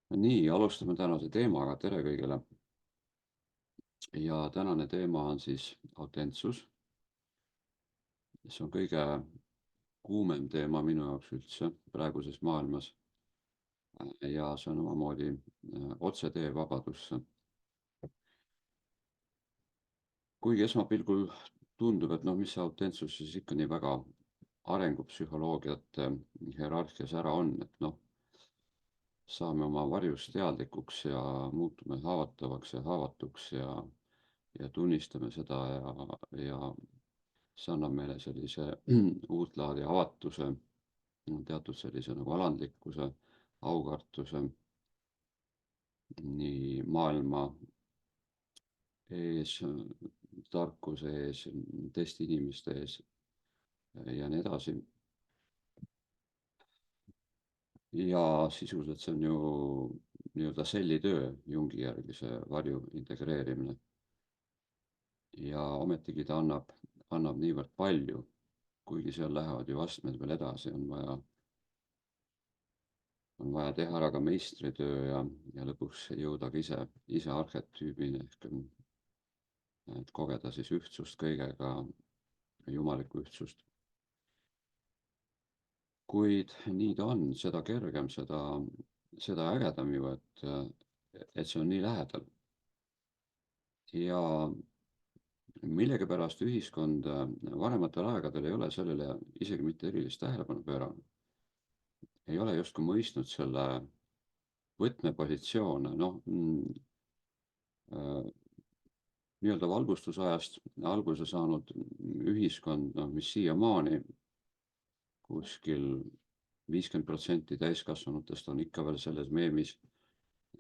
Nii, alustame tänase teemaga. Tere kõigile. Ja tänane teema on siis autentsus. See on kõige kuumem teema minu jaoks üldse praeguses maailmas. Ja see on omamoodi otsetee vabadusse. Kuigi esmapilgul tundub, et mis see autentsus siis ikka nii väga arengupsühholoogiat hierarhias ära on, et saame oma varjust teadlikuks ja muutume haavatavaks ja haavatuks ja tunnistame seda ja see annab meile sellise uut laadi avatuse, teatud sellise nagu alandlikkuse, aukartuse nii maailma ees, tarkuse ees, teiste inimeste ees ja nii edasi. Ja sisuliselt see on ju nii-öelda sellitöö Jungi järgi, see varju integreerimine. Ja ometigi ta annab niivõrd palju, kuigi seal lähevad ju astmed veel edasi, on vaja teha ära ka meistritöö ja lõpuks jõuda ka ise arhetüübini ehk kogeda siis ühtsust kõigega, jumalikku ühtsust. Kuid nii ta on, seda kergem, seda ägedam ju, et see on nii lähedal. Ja millegipärast ühiskond vanematel aegadel ei ole sellele isegi mitte erilist tähelepanu pööranud. Ei ole justkui mõistnud selle võtmepositsioone, nii-öelda valgustusajast alguse saanud ühiskond, mis siiamaani kuskil 50% täiskasvanutest on ikka veel selles meemis,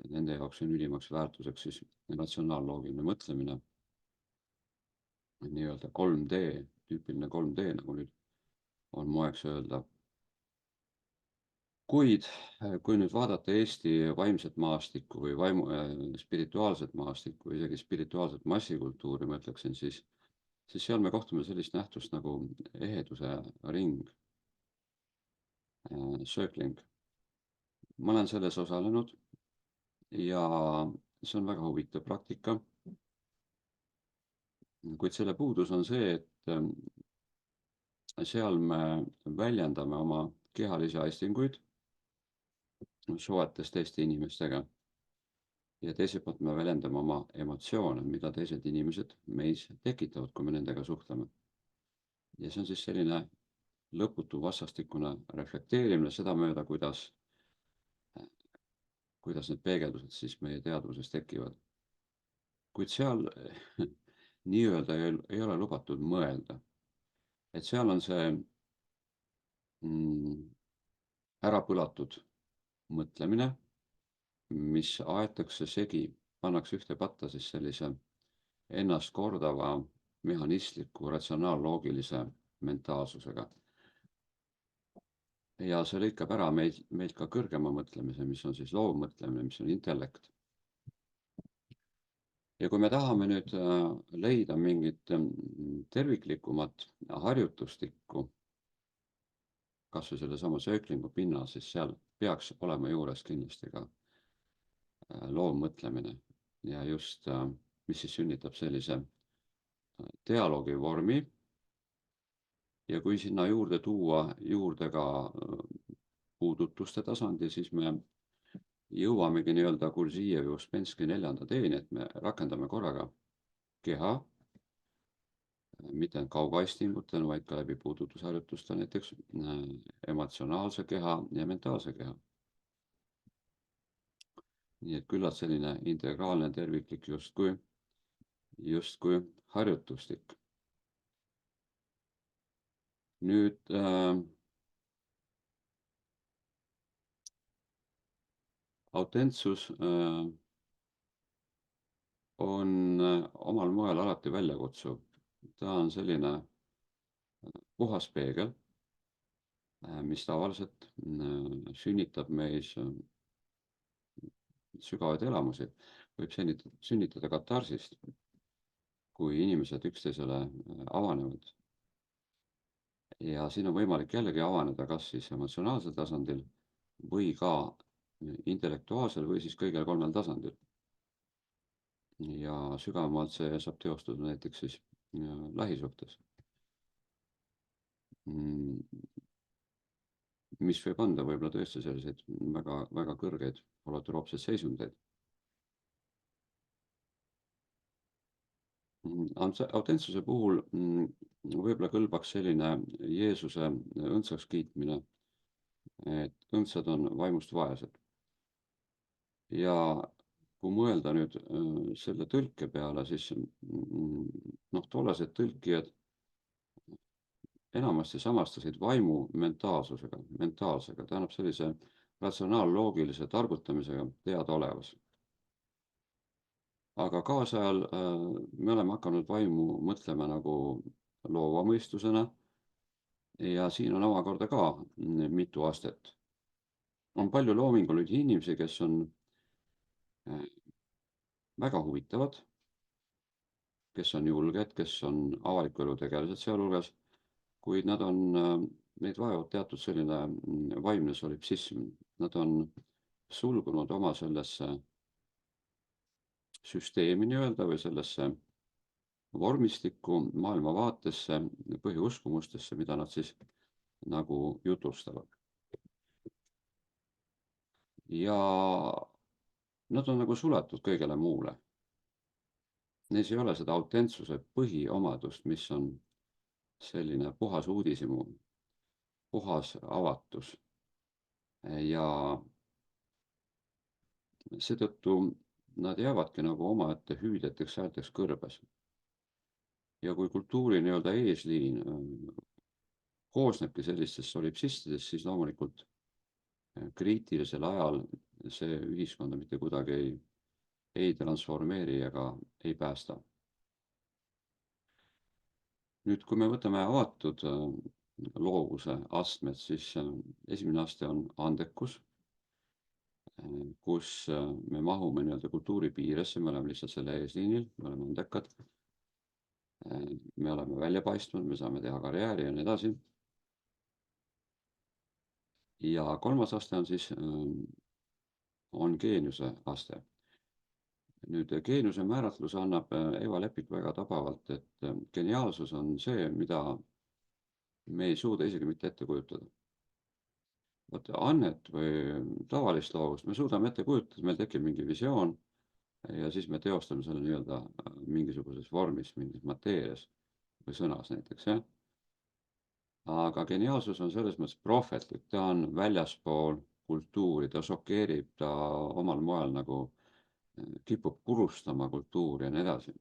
nende jaoks on ülimaks väärtuseks siis ratsionaalloogiline mõtlemine, nii-öelda 3D, tüüpiline 3D, nagu nüüd on moeks öelda. Kuid kui nüüd vaadata Eesti vaimset maastikku või spirituaalset maastikku, isegi spirituaalset massikultuuri, ma ütleksin, siis seal me kohtume sellist nähtust nagu eheduse ring, circling. Ma olen selles osalenud ja see on väga huvitav praktika. Kuid selle puudus on see, et seal me väljendame oma kehalisi aistinguid suhetes teiste inimestega. Ja teiselt poolt me väljendame oma emotsioone, mida teised inimesed meis tekitavad, kui me nendega suhtleme. Ja see on siis selline lõputu vastastikune reflekteerimine sedamööda, kuidas need peegeldused siis meie teadvuses tekivad. Kuid seal nii-öelda ei ole lubatud mõelda. Et seal on see ära põlatud mõtlemine, mis aetakse segi, pannakse ühte patta siis sellise ennast kordava mehhanistliku ratsionaalloogilise mentaalsusega. Ja see lõikab ära meilt ka kõrgema mõtlemise, mis on siis loovmõtlemine, mis on intellekt. Ja kui me tahame nüüd leida mingit terviklikumat harjutustikku, kas või sellesama sööklingu pinnal, siis seal peaks olema juures kindlasti ka loovmõtlemine ja just, mis siis sünnitab sellise dialoogi vormi. Ja kui sinna juurde tuua juurde ka puudutuste tasandi, siis me jõuamegi nii-öelda Gurdjieff-Uspenski 4. teeni, et me rakendame korraga keha, mitte ainult kaugaistingutel, vaid ka läbi puudutusharjutuste, näiteks emotsionaalse keha ja mentaalse keha. Nii et küllalt selline integraalne terviklik justkui harjutustik. Nüüd autentsus on omal moel alati väljakutsuv. Ta on selline puhas peegel, mis tavaliselt sünnitab meis sügavaid elamusi, võib sünnitada katarsist, kui inimesed üksteisele avanevad. Ja siin on võimalik jällegi avaneda kas siis emotsionaalsel tasandil või ka intellektuaalsel või siis kõigil 3 tasandil. Ja sügavamalt see saab teostuda näiteks siis lähisuhtes. Mis võib anda võib-olla tõesti selliseid väga, väga kõrgeid holotroopseid seisundeid. Autentsuse puhul võib-olla kõlbaks selline Jeesuse õndsaks kiitmine, et õndsad on vaimust vaesed. Ja kui mõelda nüüd selle tõlke peale, siis tollased tõlkijad enamasti samastasid vaimu mentaalsusega, tähendab sellise ratsionaalloogilise targutamisega teadaolevas. Aga kaasajal me oleme hakanud vaimu mõtlema nagu loova mõistusena ja siin on omakorda ka mitu astet. On palju loomingulisi inimesi, kes on väga huvitavad, kes on julged, kes on avaliku elu tegelased sealhulgas, kuid neid vaevab teatud selline vaimne solipsism. Nad on sulgunud oma sellesse süsteemi nii-öelda või sellesse vormistikku, maailmavaatesse, põhiuskumustesse, mida nad siis nagu jutustavad. Ja nad on nagu suletud kõigele muule. Neis ei ole seda autentsuse põhiomadust, mis on selline puhas uudishimu, puhas avatus. Ja seetõttu nad jäävadki nagu omaette hüüdjateks häälteks kõrbes. Ja kui kultuuri nii-öelda eesliin koosnebki sellistest solipsistidest, siis loomulikult kriitilisel ajal see ühiskonda mitte kuidagi ei transformeeri ega ei päästa. Nüüd, kui me võtame avatud loovuse astmed, siis esimene aste on andekus, kus me mahume nii-öelda kultuuri piiresse, me oleme lihtsalt selle eesliinil, me oleme andekad, me oleme väljapaistvad, me saame teha karjääri ja nii edasi. Ja kolmas aste on siis geeniuse aste. Nüüd geeniuse määratluse annab Eva Lepik väga tabavalt, et geniaalsus on see, mida me ei suuda isegi mitte ette kujutada. Vot annet või tavalist loovust me suudame ette kujutada, meil tekib mingi visioon ja siis me teostame selle nii-öelda mingisuguses vormis, mingis mateerias või sõnas näiteks, jah. Aga geniaalsus on selles mõttes prohvetlik, ta on väljaspool kultuuri, ta šokeerib, ta omal moel nagu kipub purustama kultuuri ja nii edasi.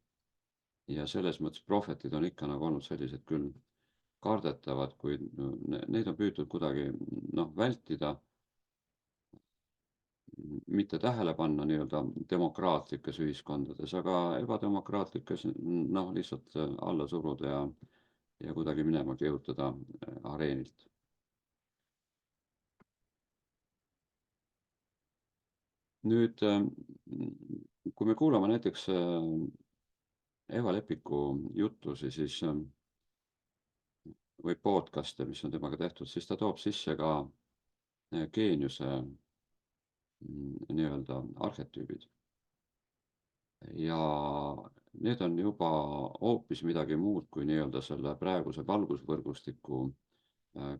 Ja selles mõttes prohvetid on ikka nagu olnud sellised küll kardetavad, kuid neid on püütud kuidagi vältida, mitte tähele panna nii-öelda demokraatlikes ühiskondades, aga ebademokraatlikes lihtsalt alla suruda ja kuidagi minema kihutada areenilt. Nüüd, kui me kuulame näiteks Eva Lepiku jutlusi, siis või podcast'e, mis on temaga tehtud, siis ta toob sisse ka geeniuse nii-öelda arhetüübid. Ja need on juba hoopis midagi muud kui nii-öelda selle praeguse valgusvõrgustiku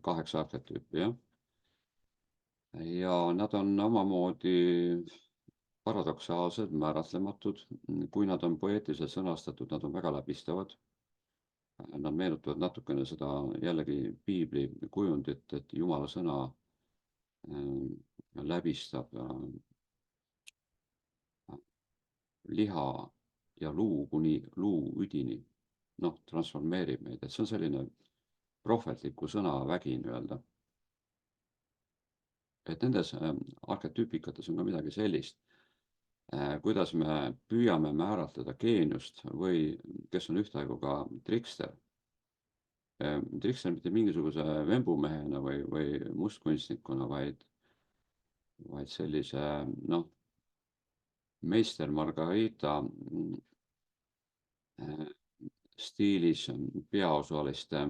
8 arhetüüpi, jah. Ja nad on omamoodi paradoksaalsed, määratlematud, kui nad on poeetiliselt sõnastatud, nad on väga läbistavad. Nad meenutavad natukene seda jällegi piibli kujundit, et Jumala sõna läbistab liha ja luu kuni luuüdini, transformeerib meid, et see on selline prohvetliku sõnavägi nii-öelda. Et nendes arhetüüpikates on ka midagi sellist, kuidas me püüame määratleda geeniust või kes on ühtaegu ka trikster. Trikster mitte mingisuguse vembumehena või mustkunstnikuna, vaid sellise, meister Margarita stiilis peaosaliste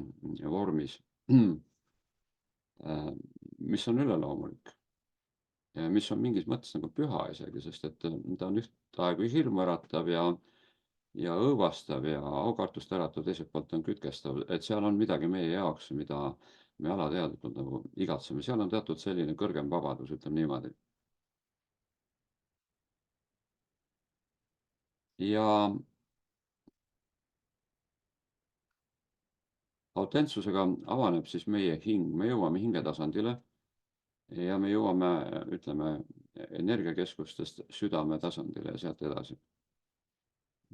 vormis, mis on üleloomulik. mis on mingis mõttes nagu püha isegi, sest et ta on ühtaegu hirmuäratav ja õõvastav ja aukartust äratav, teiselt poolt on kütkestav, et seal on midagi meie jaoks, mida me alateadlikult nagu igatseme, seal on teatud selline kõrgem vabadus, ütleme niimoodi. Ja autentsusega avaneb siis meie hing, me jõuame hingetasandile ja me jõuame, ütleme, energiakeskustest südame tasandile ja sealt edasi.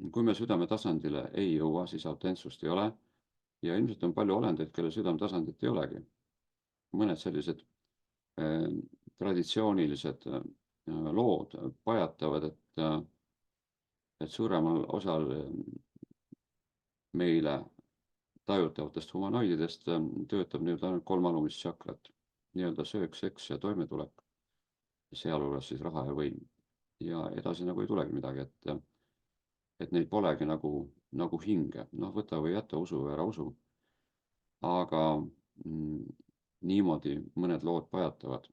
Kui me südame tasandile ei jõua, siis autentsust ei ole ja ilmselt on palju olendeid, kelle südametasandit ei olegi. Mõned sellised traditsioonilised lood pajatavad, et suuremal osal meile tajutavatest humanoididest töötab nüüd ainult 3 alumist tšakrat, nii-öelda söök, seks ja toimetulek, sealhulgas siis raha ja võim. Ja edasi nagu ei tulegi midagi, et neil polegi nagu hinge, noh, võta või jäta, usu või ära usu. Aga niimoodi mõned lood pajatavad.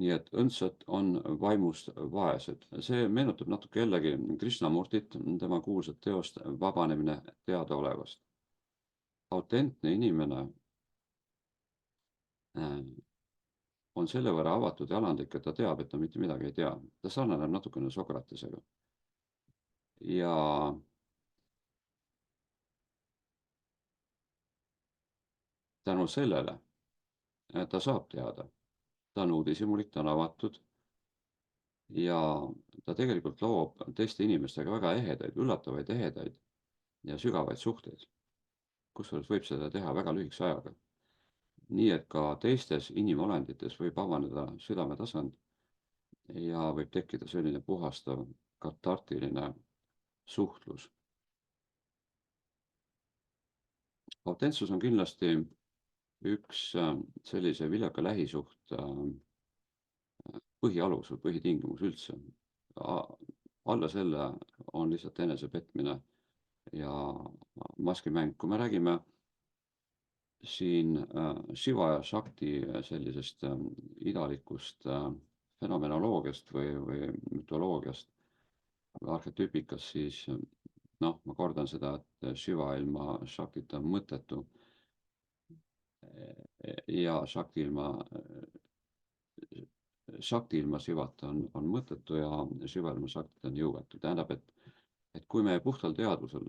Nii et õndsad on vaimust vaesed. See meenutab natuke jällegi Krishnamurtit, tema kuulsat teost Vabanemine teadaolevast. Autentne inimene on selle võrra avatud ja alandlik, et ta teab, et ta mitte midagi ei tea. Ta sarnaneb natukene Sokratesega. Ja tänu sellele ta saab teada. Ta on uudishimulik, ta on avatud ja ta tegelikult loob teiste inimestega väga ehedaid, üllatavaid ehedaid ja sügavaid suhteid, kusjuures võib seda teha väga lühikese ajaga. Nii et ka teistes inimolendites võib avaneda südametasand ja võib tekkida selline puhastav katartiline suhtlus. Autentsus on kindlasti üks sellise viljaka lähisuht põhialus või põhitingimus üldse. Alla selle on lihtsalt enesepetmine ja maskimäng. Kui me räägime siin Shiva ja Shakti sellisest idalikust fenomenoloogiast või mütoloogiast või arhetüüpikast, siis noh, ma kordan seda, et Shiva ilma Shaktita on mõttetu ja Shakti ilma Shivata on mõttetu ja Shiva ilma Shaktita on jõuetu. Tähendab, et kui me puhtal teadvusel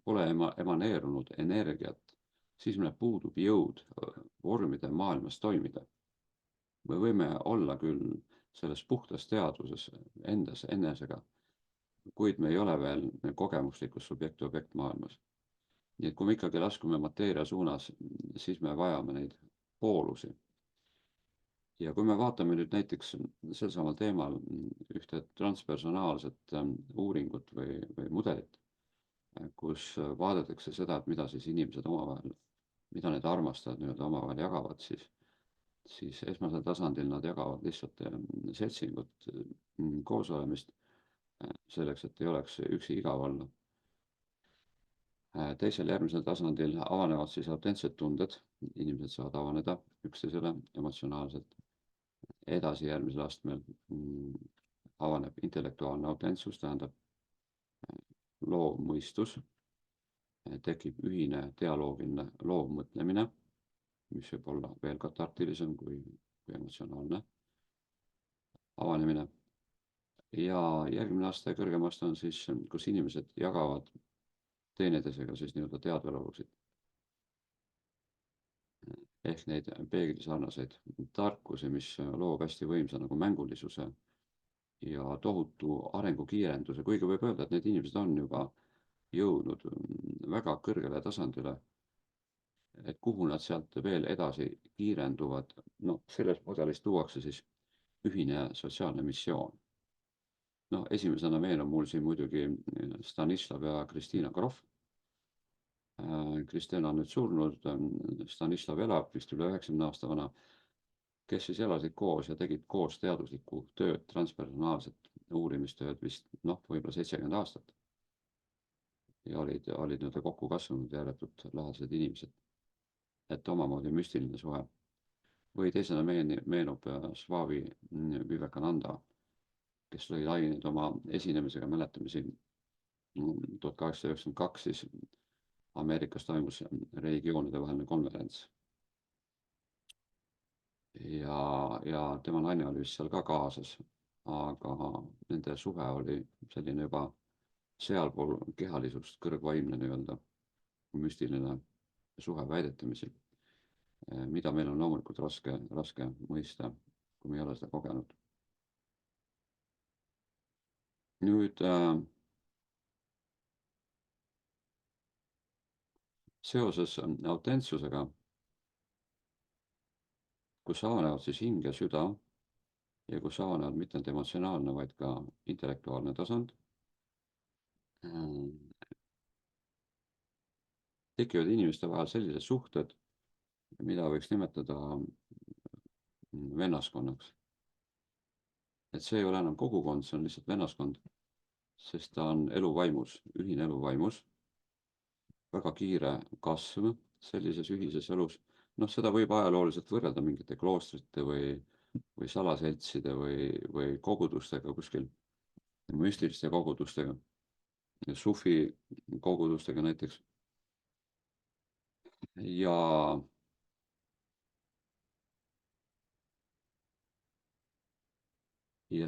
pole emaneerunud energiat, siis meil puudub jõud vormide maailmas toimida. Me võime olla küll selles puhtas teadvuses endas, enesega, kuid me ei ole veel kogemuslikus subjekt-objekt maailmas. Nii et kui me ikkagi laskume mateeria suunas, siis me vajame neid poolusi. Ja kui me vaatame nüüd näiteks sel samal teemal ühte transpersonaalset uuringut või mudelit, kus vaadatakse seda, et mida siis inimesed omavahel, mida need armastajad nii-öelda omavahel jagavad, siis esmasel tasandil nad jagavad lihtsalt seltsingut, koosolemist, selleks, et ei oleks üksi igav olla. Teisel järgmisel tasandil avanevad siis autentsed tunded, inimesed saavad avaneda üksteisele emotsionaalselt. Edasi järgmisel astmel avaneb intellektuaalne autentsus, tähendab loovmõistus, tekib ühine dialoogiline loovmõtlemine, mis võib olla veel katartilisem kui emotsionaalne avanemine. Ja järgmine aste, kõrgem aste on siis, kus inimesed jagavad teineteisega siis nii-öelda teadvalalusid. Ehk neid peeglisarnaseid tarkusi, mis loob hästi võimsa nagu mängulisuse ja tohutu arengukiirenduse, kuigi võib öelda, et need inimesed on juba jõudnud väga kõrgele tasandile, et kuhu nad sealt veel edasi kiirenduvad. No selles mudelis tuuakse siis ühine sotsiaalne missioon. No esimesena meenub mul siin muidugi Stanislav ja Kristina Grof. Kristina on nüüd surnud, Stanislav elab vist üle 90 aasta vana, kes siis elasid koos ja tegid koos teaduslikku tööd, transpersonaalset uurimistööd vist võib-olla 70 aastat. Ja olid nii-öelda kokku kasvanud ja ääretult lahedased inimesed. Et omamoodi müstiline suhe. või teisena meenub Slaavi Vivekananda, kes lõi laineid oma esinemisega mäletamisi 1892 siis Ameerikas toimus religioonide vaheline konverents. Ja tema naine oli vist seal ka kaasas, aga nende suhe oli selline juba sealpool kehalisust, kõrgvaimne nii-öelda müstiline suhe väidetamisi, mida meil on loomulikult raske mõista, kui me ei ole seda kogenud. Nüüd seoses autentsusega, kus avanevad siis hing ja süda ja kus avanevad mitte ainult emotsionaalne, vaid ka intellektuaalne tasand, tekivad inimeste vahel sellised suhted, mida võiks nimetada vennaskonnaks. Et see ei ole enam kogukond, see on lihtsalt vennaskond, sest ta on eluvaimus, ühine eluvaimus, väga kiire kasv sellises ühises elus. Noh, seda võib ajalooliselt võrrelda mingite kloostrite või salaseltside või kogudustega kuskil, müstiliste kogudustega, sufi kogudustega näiteks. Ja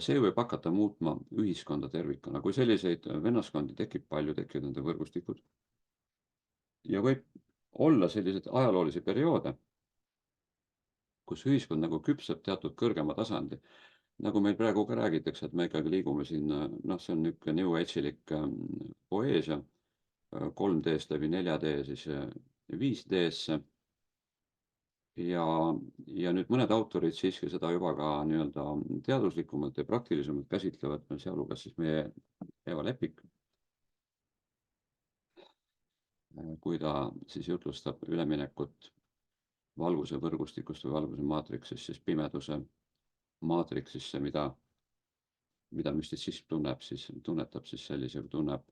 see võib hakata muutma ühiskonda tervikuna. Kui selliseid vennaskondi tekib palju, tekivad nende võrgustikud. Ja võib olla selliseid ajaloolisi perioode, kus ühiskond nagu küpseb teatud kõrgema tasandi. Nagu meil praegu ka räägitakse, et me ikkagi liigume siin, noh, see on niisugune new age'ilik poeesia 3D-st läbi 4D siis 5D-sse. Ja nüüd mõned autorid siiski seda juba ka nii-öelda teaduslikumalt ja praktilisemalt käsitlevad, sealhulgas siis meie Eva Lepik, kui ta siis jutlustab üleminekut valguse võrgustikust või valguse maatriksist siis pimeduse maatriksisse, mida müstitsism tunnetab siis sellise, tunneb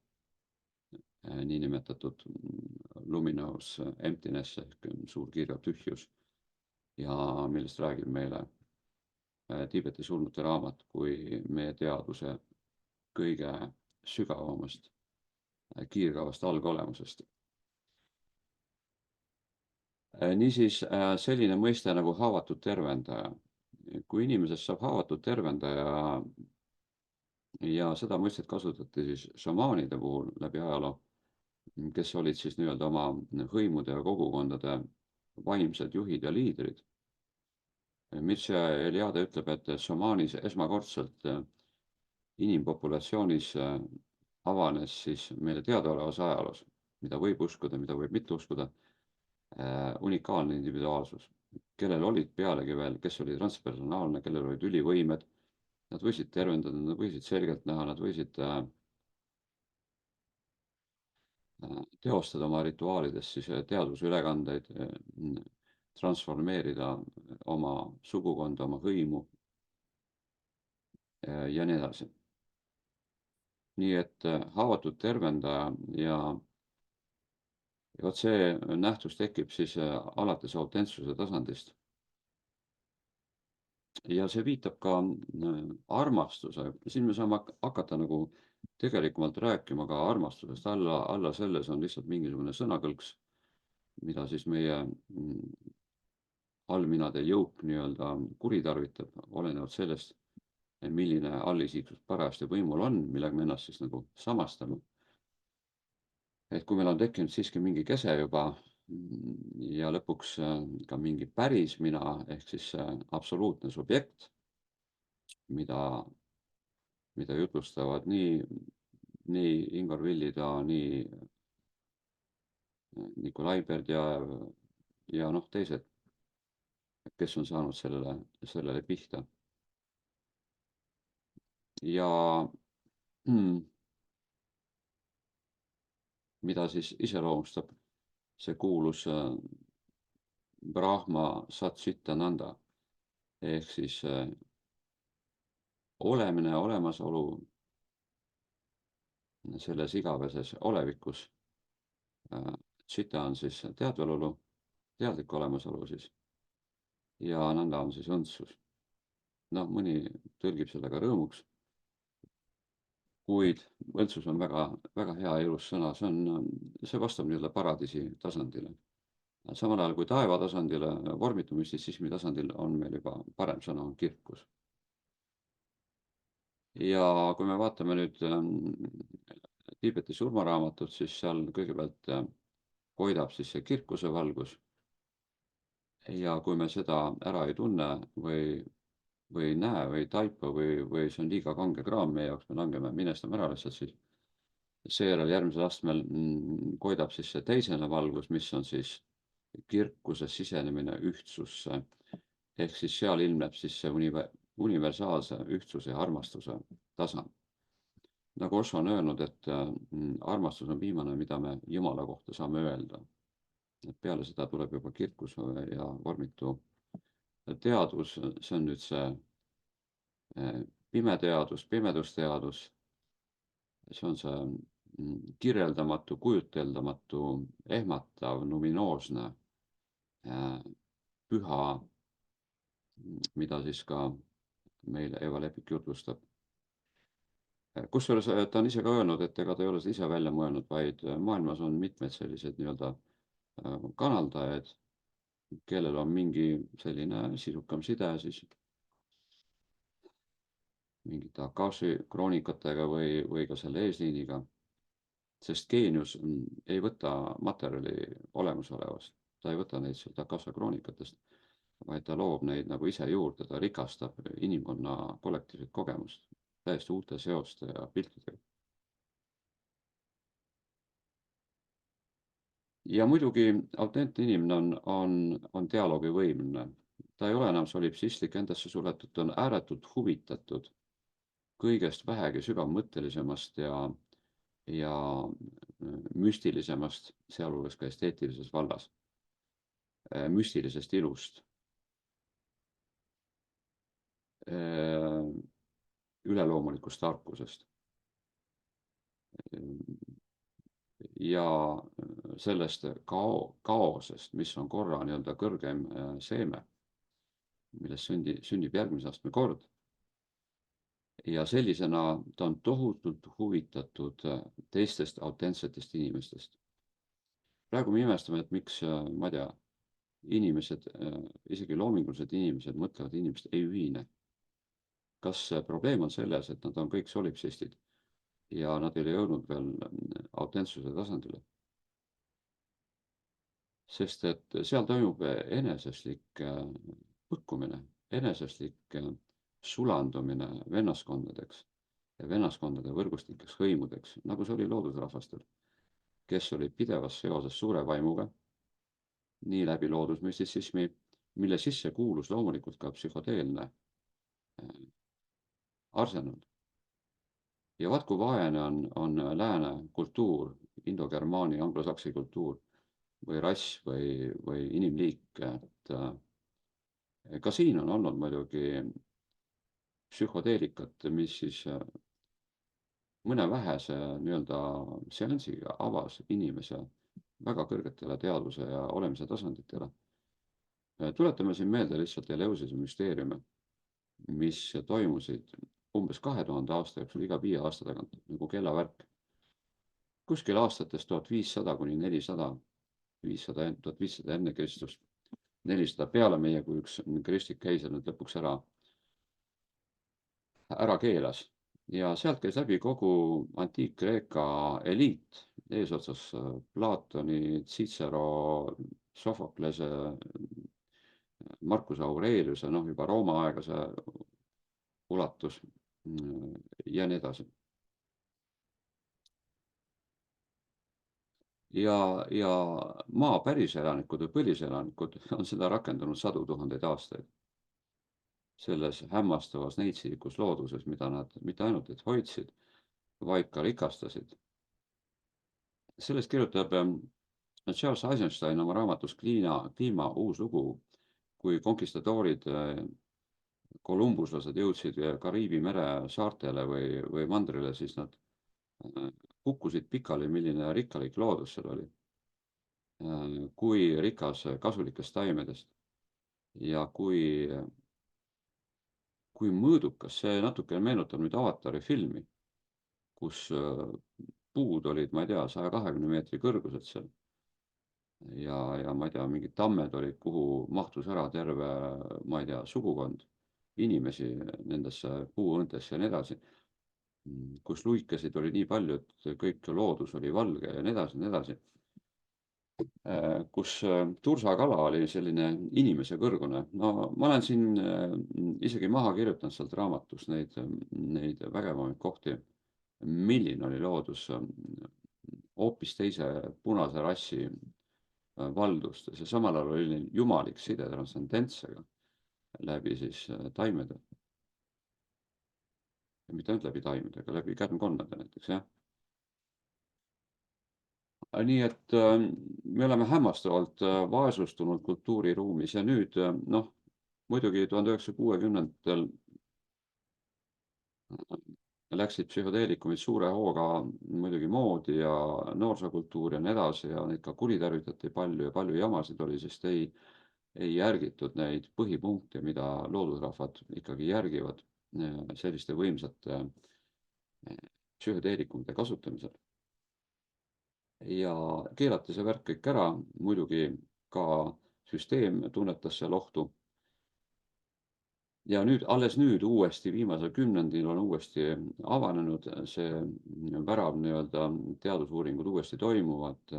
niinimetatud luminous emptiness ehk suur kirju tühjus, ja millest räägib meile Tiibeti surnute raamat kui meie teaduse kõige sügavamast kiirgavast algolemusest. Niisiis selline mõiste nagu haavatud tervendaja. Kui inimesest saab haavatud tervendaja ja seda mõistet kasutati siis šamaanide puhul läbi ajaloo, kes olid siis nii-öelda oma hõimude ja kogukondade vaimsed juhid ja liidrid. Mircea Eliade ütleb, et šamaanis esmakordselt inimpopulatsioonis avanes siis meile teadaolevas ajaloos, mida võib uskuda, mida võib mitte uskuda, unikaalne individuaalsus, kellel olid pealegi veel, kes oli transpersonaalne, kellel olid ülivõimed, nad võisid tervendada, nad võisid selgelt näha, nad võisid teostada oma rituaalides siis teadusülekandeid, transformeerida oma sugukonda, oma hõimu ja nii edasi. Nii et haavatud tervendaja ja vot see nähtus tekib siis alates autentsuse tasandist. Ja see viitab ka armastuse, siin me saame hakata nagu tegelikumalt rääkima ka armastusest, alla selles on lihtsalt mingisugune sõnakõlks, mida siis meie allminade jõuk nii-öelda kuritarvitab, olenevalt sellest, milline allisiksus parajasti võimul on, millega me ennast siis nagu samastame. Et kui meil on tekkinud siiski mingi kese juba ja lõpuks ka mingi päris mina ehk siis absoluutne subjekt, mida jutlustavad nii Ingvar Villida, nii Nikolai Berdjajev ja noh, teised, kes on saanud sellele pihta. Ja mida siis iseloomustab see kuulus Brahma Satchitananda ehk siis olemine, olemasolu selles igaveses olevikus. Chita on siis teadvalolu, teadlik olemasolu siis. ja nõnda on siis õndsus. Noh, mõni tõlgib selle ka rõõmuks, kuid õndsus on väga, väga hea ja ilus sõna, see vastab nii-öelda paradiisi tasandile. Samal ajal kui taeva tasandile, vormitu müstitsismi tasandil on meil juba parem sõna, on kirkus. Ja kui me vaatame nüüd Tiibeti surmaraamatut, siis seal kõigepealt koidab siis see kirkuse valgus. Ja kui me seda ära ei tunne või ei näe või ei taipa või see on liiga kange kraam meie jaoks, me langeme, minestame ära lihtsalt, siis seejärel järgmisel astmel koidab siis see teisene valgus, mis on siis kirkuse sisenemine ühtsusse. Ehk siis seal ilmneb siis see universaalse ühtsuse ja armastuse tasand. Nagu Osho on öelnud, et armastus on viimane, mida me Jumala kohta saame öelda. Et peale seda tuleb juba kirkus ja vormitu teadvus, see on nüüd see pimeteadus, pimedusteadus. See on see kirjeldamatu, kujuteldamatu, ehmatav, luminoosne, püha, mida siis ka meile Eva Lepik jutustab. Kusjuures ta on ise ka öelnud, et ega ta ei ole seda ise välja mõelnud, vaid maailmas on mitmed sellised nii-öelda kanaldajaid, kellel on mingi selline sisukam side siis mingite Akashi kroonikatega või ka selle eesliiniga. Sest geenius ei võta materjali olemasolevast, ta ei võta neid sealt Akasha kroonikatest, vaid ta loob neid nagu ise juurde, ta rikastab inimkonna kollektiivset kogemust täiesti uute seoste ja piltidega. Ja muidugi autentne inimene on dialoogivõimeline. Ta ei ole enam solipsistlik, endasse suletud, ta on ääretult huvitatud kõigest vähegi sügavmõttelisemast ja müstilisemast, sealhulgas ka esteetilises vallas, müstilisest ilust, üleloomulikust tarkusest ja sellest kaosest, mis on korra nii-öelda kõrgem seeme, millest sünnib järgmise astme kord. Ja sellisena ta on tohutult huvitatud teistest autentsetest inimestest. Praegu me imestame, et miks, ma ei tea, inimesed, isegi loomingulised inimesed mõtlevad inimest ei ühine. Kas probleem on selles, et nad on kõik solipsistid ja nad ei ole jõudnud veel autentsuse tasandile? Sest et seal toimub eneseslik põkkumine, eneseslik sulandumine vennaskondadeks ja vennaskondade võrgustikeks hõimudeks, nagu see oli loodusrahvastel, kes olid pidevas seoses suure vaimuga, nii läbi loodusmüstitsismi, mille sisse kuulus loomulikult ka psühhodeelne arsenal. Ja vaat kui vaene on lääne kultuur, indogermaani, anglosaksi kultuur või rass või inimliik, et ka siin on olnud muidugi psühhodeelikat, mis siis mõne vähese nii-öelda seansiga avas inimese väga kõrgetele teadvuse ja olemise tasanditele. Tuletame siin meelde lihtsalt Eleusise müsteeriume, mis toimusid umbes 2000 aasta jooksul iga 5 aasta tagant, nagu kellavärk. Kuskil aastates 1500 kuni 400, 1500 enne Kristust, 400 peale meie, kui üks kristlik keiser nüüd lõpuks ära keelas. Ja sealt käis läbi kogu Antiik-Kreeka eliit, eesotsas Platoni, Cicero, Sofoklese, Marcus Aureliuse, juba Rooma aega see ulatus ja nii edasi. Ja maa päriselanikud või põliselanikud on seda rakendanud sadu tuhandeid aastaid. Selles hämmastavas neitsilikus looduses, mida nad mitte ainult et hoidsid, vaid ka rikastasid. Sellest kirjutab Charles Eisenstein oma raamatus Kliima uus lugu, kui konkistadoorid, kolumbuslased jõudsid Kariibi mere saartele või mandrile, siis nad kukkusid pikali, milline rikkalik loodus seal oli, kui rikas kasulikest taimedest. ja kui mõõdukas, see natukene meenutab nüüd Avatari filmi, kus puud olid, ma ei tea, 120 meetri kõrgused seal ja ma ei tea, mingid tammed olid, kuhu mahtus ära terve, ma ei tea, sugukond inimesi nendesse puuõõntesse ja nii edasi, kus luikesid oli nii palju, et kõik loodus oli valge ja nii edasi ja nii edasi. Kus tursakala oli selline inimese kõrgune. No ma olen siin isegi maha kirjutanud sealt raamatust neid vägevamaid kohti, milline oli loodus hoopis teise punase rassi valdust. See samal ajal oli neil jumalik side transcendentsega läbi siis taimede. Ja mitte ainult läbi taimede, aga läbi kärnkonnade näiteks, jah. Nii et me oleme hämmastavalt vaesustunud kultuuriruumis ja nüüd, noh, muidugi 1960-ndatel läksid psühhedeelikumid suure hooga muidugi moodi ja noorsookultuur ja nii edasi ja neid ka kuritarvitati palju ja palju jamasid oli, sest ei järgitud neid põhipunkte, mida loodusrahvad ikkagi järgivad selliste võimsate psühhedeelikumide kasutamisel. Ja keelati see värk kõik ära, muidugi ka süsteem tunnetas seal ohtu. Ja nüüd, alles nüüd uuesti, viimasel kümnendil on uuesti avanenud see värav nii-öelda teadusuuringud uuesti toimuvad.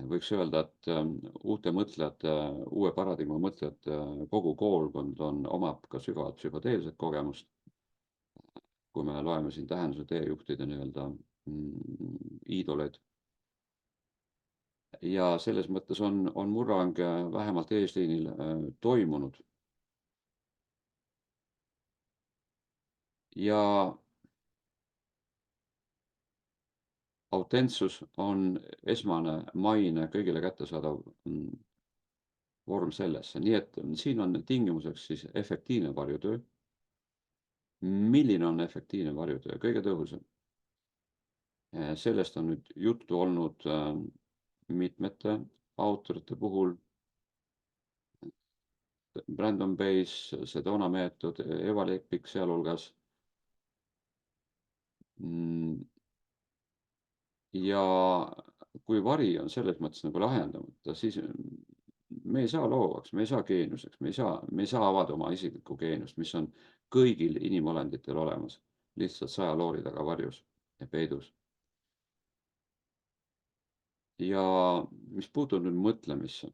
Võiks öelda, et uute mõtlejate, uue paradigma mõtlejate kogu koolkond omab ka sügavat psühhodeelset kogemust. Kui me loeme siin tähenduse teejuhtide nii-öelda iidoleid. Ja selles mõttes on murrang vähemalt eesliinil toimunud. Ja autentsus on esmane maine kõigile kättesaadav vorm sellesse. Nii et siin on tingimuseks siis efektiivne varjutöö. Milline on efektiivne varjutöö? Kõige tõhusam. Sellest on nüüd juttu olnud mitmete autorite puhul. Brandon Bayes, Sedona meetod, Eva Lepik sealhulgas. Ja kui vari on selles mõttes nagu lahendamata, siis me ei saa loovaks, me ei saa geeniuseks, me ei saa avada oma isiklikku geeniust, mis on kõigil inimolenditel olemas, lihtsalt 100 loori taga varjus ja peidus. Ja mis puutub nüüd mõtlemisse,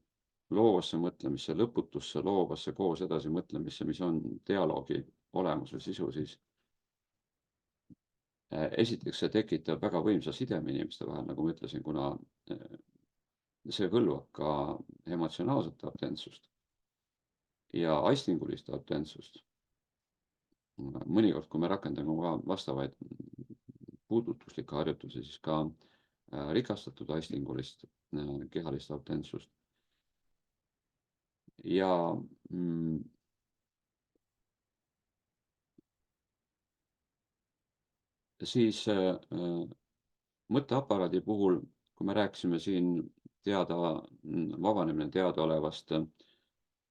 loovasse mõtlemisse, lõputusse loovasse koos edasi mõtlemisse, mis on dialoogi olemus või sisu, siis esiteks see tekitab väga võimsa sideme inimeste vahel, nagu ma ütlesin, kuna see hõlvab ka emotsionaalset autentsust ja aistingulist autentsust. Mõnikord, kui me rakendame vastavaid puudutuslikke harjutusi, siis ka rikastatud aistingulist kehalist autentsust. Ja siis mõtteaparaadi puhul, kui me rääkisime siin vabanemine teadaolevast,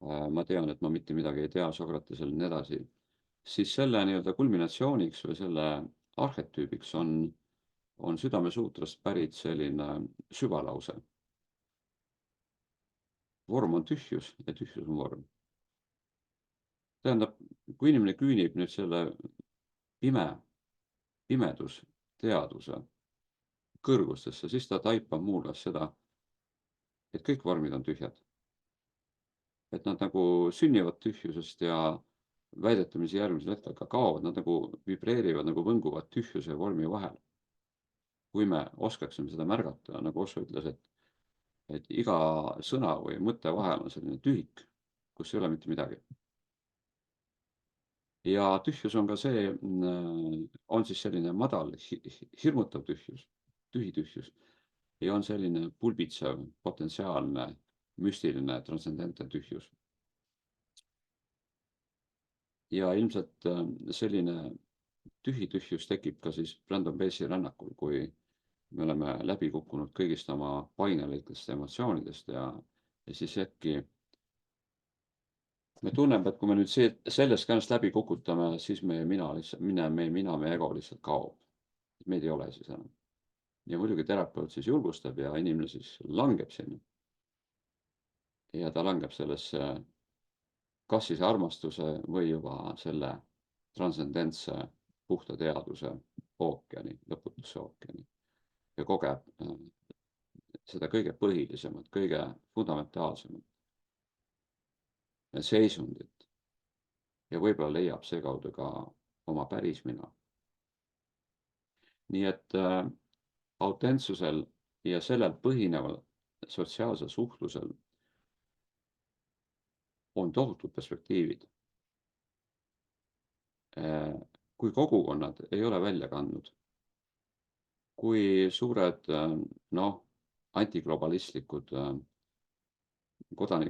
ma tean, et ma mitte midagi ei tea, Sokratesel ja nii edasi, siis selle nii-öelda kulminatsiooniks või selle arhetüübiks on Südamesuutrast pärit selline süvalause. Vorm on tühjus ja tühjus on vorm. Tähendab, kui inimene küünib nüüd selle pimedus teadvuse kõrgustesse, siis ta taipab muuhulgas seda, et kõik vormid on tühjad. Et nad nagu sünnivad tühjusest ja väidetamisi järgmisel hetkel ka kaovad, nad nagu vibreerivad, nagu võnguvad tühjuse ja vormi vahel. Kui me oskaksime seda märgata, nagu Osso ütles, et iga sõna või mõtte vahel on selline tühik, kus ei ole mitte midagi. Ja tühjus on ka see, on siis selline madal, hirmutav tühjus, tühi tühjus ja on selline pulbitsev, potentsiaalne, müstiline, transcendentne tühjus. Ja ilmselt selline tühi tühjus tekib ka siis Brandon Bayesi rännakul, kui me oleme läbi kukkunud kõigist oma painelõikest emotsioonidest ja siis äkki me tunneme, et kui me nüüd sellest ka ennast läbi kukutame, siis meie ego lihtsalt kaob. Meid ei ole siis enam. Ja muidugi terapeut siis julgustab ja inimene siis langeb sinna. Ja ta langeb sellesse kas siis armastuse või juba selle transcendentse puhta teaduse ookeani, lõputusse ookeani ja kogeb seda kõige põhilisemat, kõige fundamentaalsemat seisundit ja võib-olla leiab seekaudu ka oma päris mina. Nii et autentsusel ja sellel põhineval sotsiaalsel suhtlusel on tohutud perspektiivid. Kui kogukonnad ei ole välja kandnud, kui suured antiglobalistlikud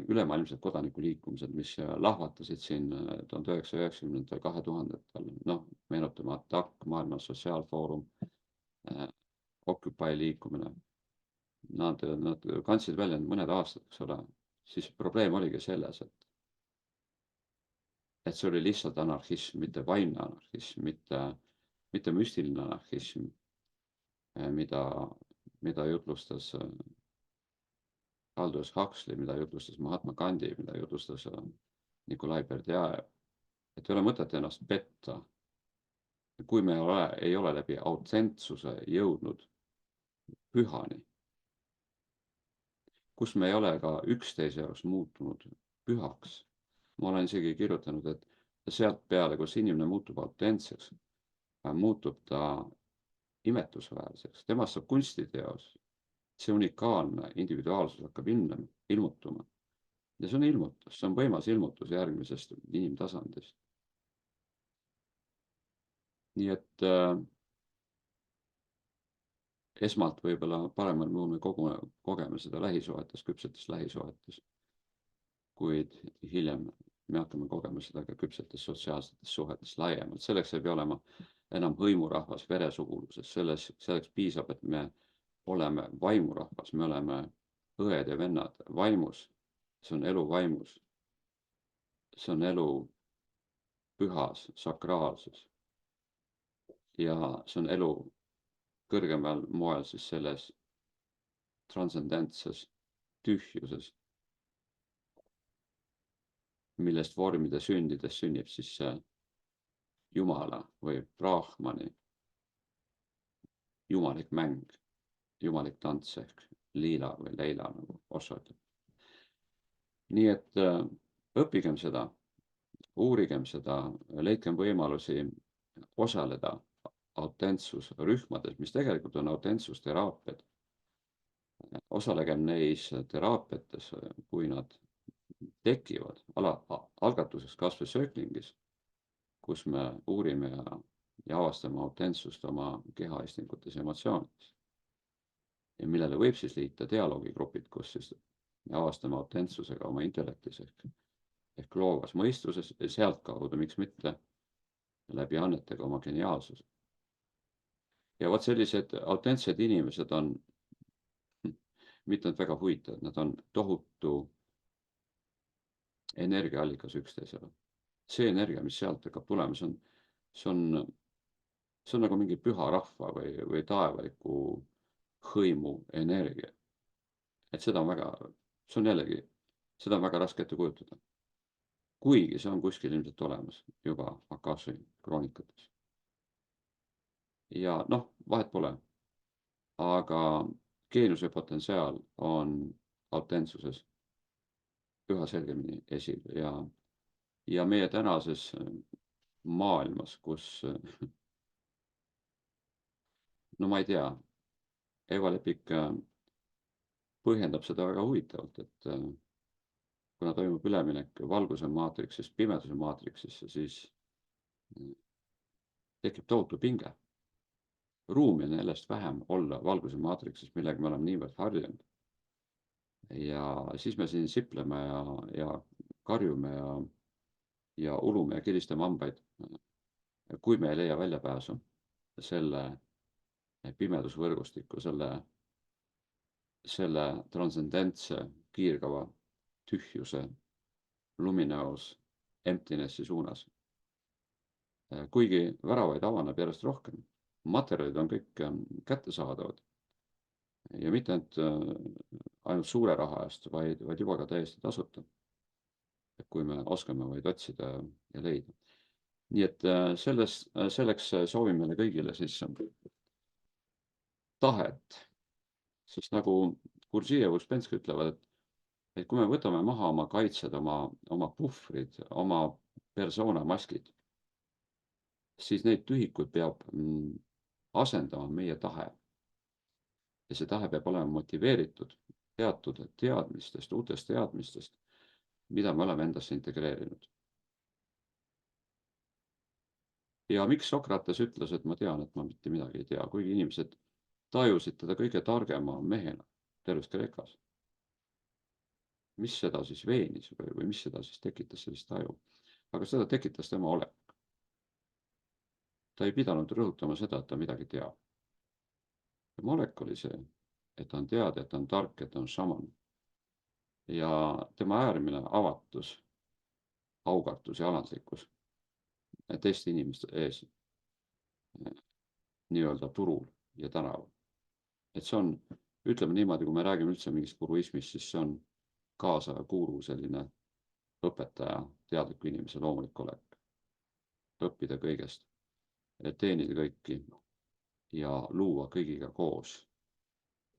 ülemaailmsed kodanikuliikumised, mis lahvatasid siin 1990. 2000-ndatel, meenutame ATTAC, Maailma Sotsiaalfoorum, Occupy liikumine, nad kandsid välja mõned aastad, eks ole, siis probleem oligi selles, et see oli lihtsalt anarhism, mitte vaimne anarhism, mitte müstiline anarhism, mida jutlustas Aldous Huxley, mida jutlustas Mahatma Gandhi, mida jutlustas Nikolai Berdjajev. Et ei ole mõtet ennast petta, kui me ei ole läbi autentsuse jõudnud pühani, kus me ei ole ka üksteise jaoks muutunud pühaks. Ma olen isegi kirjutanud, et sealt peale, kus inimene muutub autentseks, muutub ta imetlusväärseks, temast saab kunstiteos. See unikaalne individuaalsus hakkab ilmutuma. Ja see on ilmutus, see on võimas ilmutus järgmisest inimtasandist. Nii et esmalt võib-olla paremal muul me kogeme seda lähisuhetes, küpsetes lähisuhetes, kuid hiljem me hakkame kogema seda ka küpsetes sotsiaalsetes suhetes laiemalt. Selleks ei pea olema enam hõimurahvas veresuguluses, selleks piisab, et me oleme vaimurahvas, me oleme õed ja vennad vaimus, see on elu vaimus, see on elu pühas sakraalsus ja see on elu kõrgemal moel siis selles transcendentses tühjuses, millest vormide sündides sünnib siis see Jumala või Brahmani jumalik mäng, jumalik tants ehk liila või leila, nagu Osho ütleb. Nii et õppigem seda, uurigem seda, leidkem võimalusi osaleda autentsusrühmades, mis tegelikult on autentsusteraapiad. Osalegem neis teraapiates, kui nad tekivad, algatuseks kas või Sööklingis, kus me uurime ja avastame autentsust oma kehaistingutes ja emotsioonides. Ja millele võib siis liita dialoogigrupid, kus siis me avastame autentsusega oma intellektis ehk loovas mõistuses ja sealtkaudu, miks mitte, läbi annetega oma geniaalsuse. Ja vot sellised autentsed inimesed on mitte nad väga huvitavad, nad on tohutu energiaallikas üksteisele. See energia, mis sealt hakkab tulema, see on nagu mingi püha rahva või taevaliku hõimu energia. Et seda on väga raske ette kujutada. Kuigi see on kuskil ilmselt olemas juba Akashi kroonikates. Ja vahet pole. Aga geeniuse potentsiaal on autentsuses üha selgemini esil ja meie tänases maailmas, kus ma ei tea, Eva Lepik põhjendab seda väga huvitavalt, et kuna toimub üleminek valguse maatriksist pimeduse maatriksisse, siis tekib tohutu pinge. Ruumi on sellest vähem olla valguse maatriksis, millega me oleme niivõrd harjunud. Ja siis me siin sipleme ja karjume ja ulume ja kiristame hambaid, kui me ei leia väljapääsu selle pimedusvõrgustiku, selle transcendentse kiirgava tühjuse lumineos emptiness'i suunas. Kuigi väravaid avaneb järjest rohkem, materjalid on kõik kättesaadavad ja mitte ainult suure raha eest, vaid juba ka täiesti tasuta, kui me oskame vaid otsida ja leida. Nii et selleks soovin meile kõigile siis tahet, sest nagu Gurdjieff ja Uspensky ütlevad, et kui me võtame maha oma kaitsed, oma puhvrid, oma persona maskid, siis neid tühikuid peab asendama meie tahe. Ja see tahe peab olema motiveeritud teatud teadmistest, uutest teadmistest, mida me oleme endasse integreerinud. Ja miks Sokrates ütles, et ma tean, et ma mitte midagi ei tea, kuigi inimesed tajusid teda kõige targema mehena terves Kreekas. Mis seda siis veenis või mis seda siis tekitas sellist taju? Aga seda tekitas tema olek. Ta ei pidanud rõhutama seda, et ta midagi teab. Tema olek oli see, et ta on teada, et ta on tark, et ta on šaman. Ja tema äärmine avatus, augartus ja alandlikkus teiste inimeste ees nii-öelda turul ja tänaval. Et see on, ütleme niimoodi, kui me räägime üldse mingist guruismist, siis see on kaasaja guru selline õpetaja, teadliku inimese loomulik olek. Õppida kõigest, teenida kõiki ja luua kõigiga koos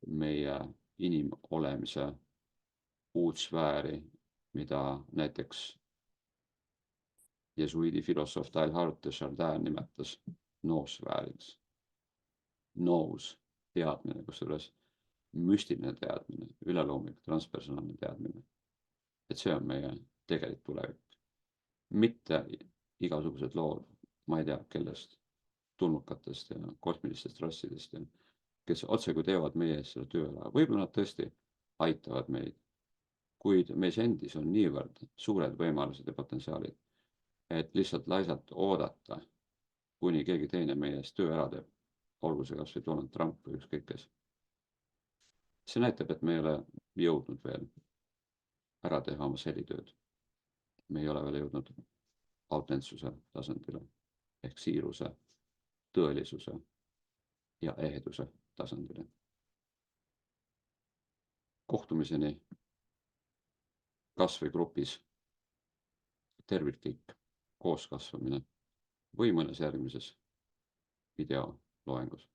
meie inimolemise uut sfääri, mida näiteks jesuiidi filosoof Teilhard de Chardin nimetas noosfääriks. Noos, teadmine, kusjuures müstiline teadmine, üleloomulik, transpersonaalne teadmine. Et see on meie tegelik tulevik. Mitte igasugused lood, ma ei tea, kellest, tulnukatest ja kosmilistest rassidest, kes otse kui teevad meie ees selle töö ära. Võib-olla nad tõesti aitavad meid, kuid meis endis on niivõrd suured võimalused ja potentsiaalid, et lihtsalt laisalt oodata, kuni keegi teine meie eest töö ära teeb, olgu see kas või Donald Trump või ükskõik kes. See näitab, et me ei ole jõudnud veel ära teha oma selitööd. Me ei ole veel jõudnud autentsuse tasandile ehk siiruse, tõelisuse ja eheduse tasandile. Kohtumiseni kas või grupis terviklik kooskasvamine või mõnes järgmises videoloengus.